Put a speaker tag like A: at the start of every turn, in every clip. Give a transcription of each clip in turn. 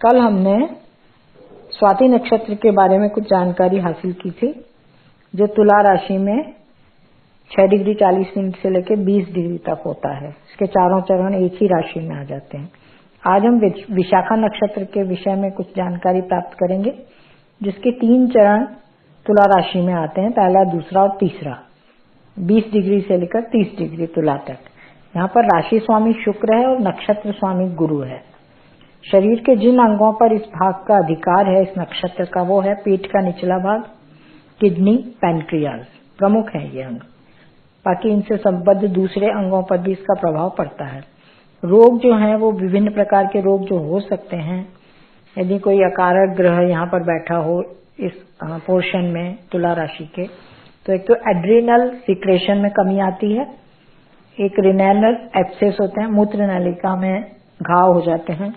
A: कल हमने स्वाति नक्षत्र के बारे में कुछ जानकारी हासिल की थी, जो तुला राशि में 6 डिग्री 40 मिनट से लेकर 20 डिग्री तक होता है। इसके चारों चरण एक ही राशि में आ जाते हैं। आज हम विशाखा नक्षत्र के विषय में कुछ जानकारी प्राप्त करेंगे, जिसके 3 चरण तुला राशि में आते हैं, पहला, दूसरा और तीसरा, 20 डिग्री से लेकर 30 डिग्री तुला तक। यहाँ पर राशि स्वामी शुक्र है और नक्षत्र स्वामी गुरु है। शरीर के जिन अंगों पर इस भाग का अधिकार है, इस नक्षत्र का, वो है पेट का निचला भाग, किडनी, पैनक्रियाज, प्रमुख है ये अंग। बाकी इनसे संबद्ध दूसरे अंगों पर भी इसका प्रभाव पड़ता है। रोग जो हैं वो विभिन्न प्रकार के रोग जो हो सकते हैं, यदि कोई अकारक ग्रह यहाँ पर बैठा हो इस पोर्शन में तुला राशि के, तो एक तो एड्रिनल सिक्रेशन में कमी आती है, एक रिनेलर एब्सेस होते हैं, मूत्र नलिका में घाव हो जाते हैं,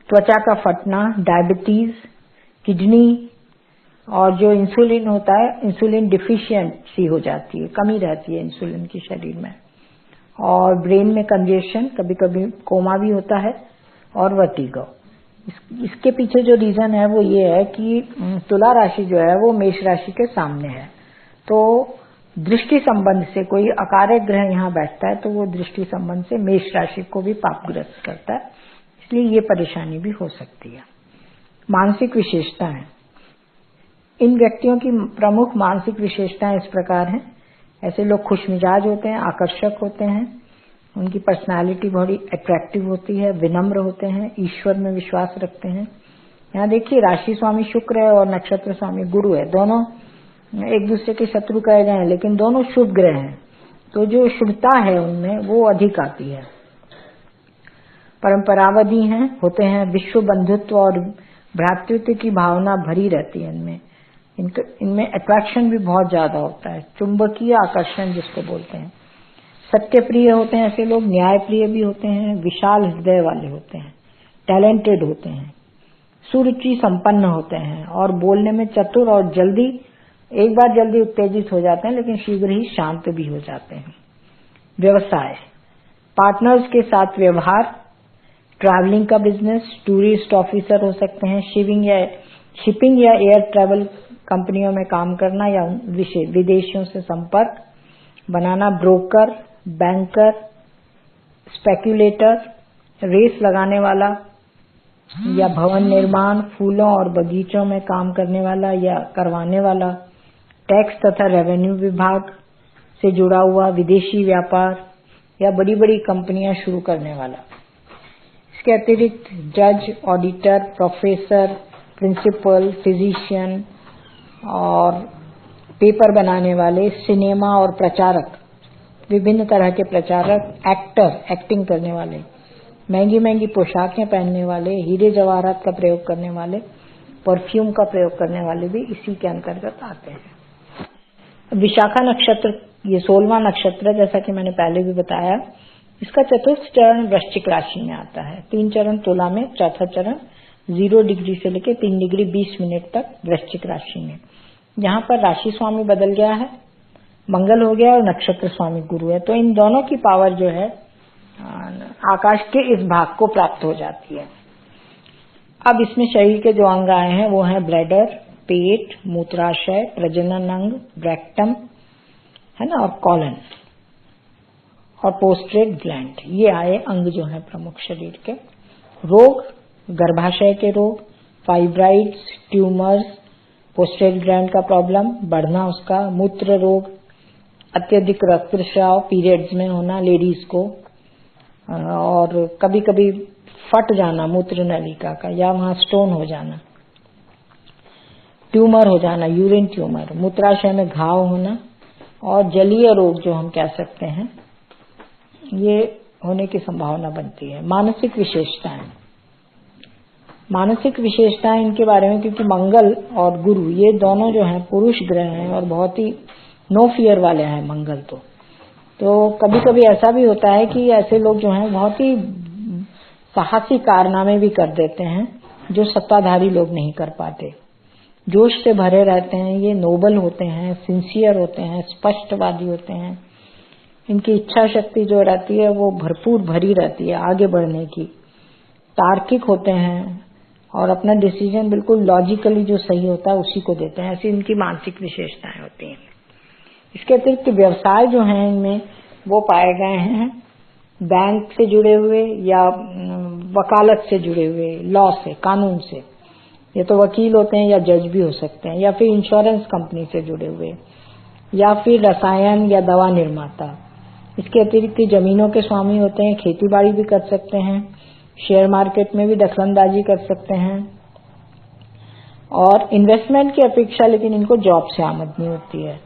A: त्वचा का फटना, डायबिटीज, किडनी, और जो इंसुलिन होता है, इंसुलिन डिफिशियंसी हो जाती है, कमी रहती है इंसुलिन की शरीर में, और ब्रेन में कंजेशन, कभी कभी कोमा भी होता है, और वर्टिगो। इसके पीछे जो रीजन है वो ये है कि तुला राशि जो है वो मेष राशि के सामने है, तो दृष्टि संबंध से कोई अकारक ग्रह यहाँ बैठता है तो वो दृष्टि संबंध से मेष राशि को भी पापग्रस्त करता है, इसलिए ये परेशानी भी हो सकती है। मानसिक विशेषताएं, इन व्यक्तियों की प्रमुख मानसिक विशेषताएं इस प्रकार हैं। ऐसे लोग खुशमिजाज होते हैं, आकर्षक होते हैं, उनकी पर्सनालिटी बड़ी अट्रैक्टिव होती है, विनम्र होते हैं, ईश्वर में विश्वास रखते हैं। यहाँ देखिए, राशि स्वामी शुक्र है और नक्षत्र स्वामी गुरु है, दोनों एक दूसरे के शत्रु कहे जाए, लेकिन दोनों शुभ ग्रह हैं, तो जो शुभता है उनमें वो अधिक आती है। परंपरावादी हैं, होते हैं, विश्व बंधुत्व और भ्रातृत्व की भावना भरी रहती है इनमें। इनमें अट्रैक्शन भी बहुत ज्यादा होता है, चुंबकीय आकर्षण जिसको बोलते हैं। सत्य प्रिय होते हैं ऐसे लोग, न्याय प्रिय भी होते हैं, विशाल हृदय वाले होते हैं, टैलेंटेड होते हैं, सुरुचि संपन्न होते हैं, और बोलने में चतुर, और एक बार जल्दी उत्तेजित हो जाते हैं, लेकिन शीघ्र ही शांत भी हो जाते हैं। व्यवसाय, पार्टनर्स के साथ व्यवहार, ट्रैवलिंग का बिजनेस, टूरिस्ट ऑफिसर हो सकते हैं, शिपिंग या एयर ट्रैवल कंपनियों में काम करना या विदेशियों से संपर्क बनाना, ब्रोकर, बैंकर, स्पेक्यूलेटर, रेस लगाने वाला या भवन निर्माण, फूलों और बगीचों में काम करने वाला या करवाने वाला, टैक्स तथा रेवेन्यू विभाग से जुड़ा हुआ, विदेशी व्यापार या बड़ी बड़ी कंपनियां शुरू करने वाला। इसके अतिरिक्त जज, ऑडिटर, प्रोफेसर, प्रिंसिपल, फिजिशियन और पेपर बनाने वाले, सिनेमा और प्रचारक, विभिन्न तरह के प्रचारक, एक्टर, एक्टिंग करने वाले, महंगी महंगी पोशाकें पहनने वाले, हीरे जवाहरात का प्रयोग करने वाले, परफ्यूम का प्रयोग करने वाले भी इसी के अंतर्गत आते हैं। विशाखा नक्षत्र ये 16वां नक्षत्र, जैसा कि मैंने पहले भी बताया, इसका चतुर्थ चरण वृश्चिक राशि में आता है। 3 चरण तुला में, चौथा चरण 0 डिग्री से लेकर 3 डिग्री 20 मिनट तक वृश्चिक राशि में। यहाँ पर राशि स्वामी बदल गया है, मंगल हो गया, और नक्षत्र स्वामी गुरु है, तो इन दोनों की पावर जो है आकाश के इस भाग को प्राप्त हो जाती है। अब इसमें शरीर के जो अंग आए हैं वो हैं ब्लैडर, पेट, मूत्राशय, प्रजनन अंग, ब्रेक्टम है ना, और कॉलन और पोस्ट्रेट ग्लैंड, ये आए अंग जो हैं प्रमुख शरीर के। रोग, गर्भाशय के रोग, फाइब्राइड्स, ट्यूमर्स, पोस्ट्रेट ग्लैंड का प्रॉब्लम बढ़ना उसका, मूत्र रोग, अत्यधिक रक्तस्राव, पीरियड्स में होना लेडीज को, और कभी कभी फट जाना मूत्र नलिका का या वहां स्टोन हो जाना, ट्यूमर हो जाना, यूरिन ट्यूमर, मूत्राशय में घाव होना, और जलीय रोग जो हम कह सकते हैं, ये होने की संभावना बनती है। मानसिक विशेषताएं इनके बारे में, क्योंकि मंगल और गुरु ये दोनों जो हैं पुरुष ग्रह हैं और बहुत ही नो फियर वाले हैं मंगल तो कभी कभी ऐसा भी होता है कि ऐसे लोग जो हैं बहुत ही साहसी कारनामे भी कर देते हैं, जो सत्ताधारी लोग नहीं कर पाते। जोश से भरे रहते हैं, ये नोबल होते हैं, सिंसियर होते हैं, स्पष्टवादी होते हैं, इनकी इच्छा शक्ति जो रहती है वो भरपूर भरी रहती है आगे बढ़ने की, तार्किक होते हैं और अपना डिसीजन बिल्कुल लॉजिकली जो सही होता है उसी को देते हैं। ऐसी इनकी मानसिक विशेषताएं होती हैं। इसके अतिरिक्त व्यवसाय जो हैं इनमें वो पाए गए हैं बैंक से जुड़े हुए या वकालत से जुड़े हुए, लॉ से, कानून से। ये तो वकील होते हैं या जज भी हो सकते हैं, या फिर इंश्योरेंस कंपनी से जुड़े हुए, या फिर रसायन या दवा निर्माता। इसके अतिरिक्त जमीनों के स्वामी होते हैं, खेती बाड़ी भी कर सकते हैं, शेयर मार्केट में भी दखलंदाजी कर सकते हैं, और इन्वेस्टमेंट की अपेक्षा लेकिन इनको जॉब से आमदनी होती है।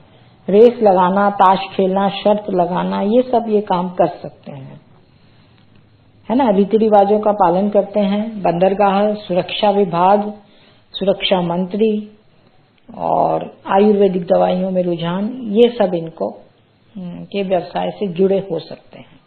A: रेस लगाना, ताश खेलना, शर्त लगाना, ये सब ये काम कर सकते हैं, है ना। रीति रिवाजों का पालन करते हैं। बंदरगाह, सुरक्षा विभाग, सुरक्षा मंत्री और आयुर्वेदिक दवाइयों में रुझान, ये सब इनको के व्यवसाय से जुड़े हो सकते हैं।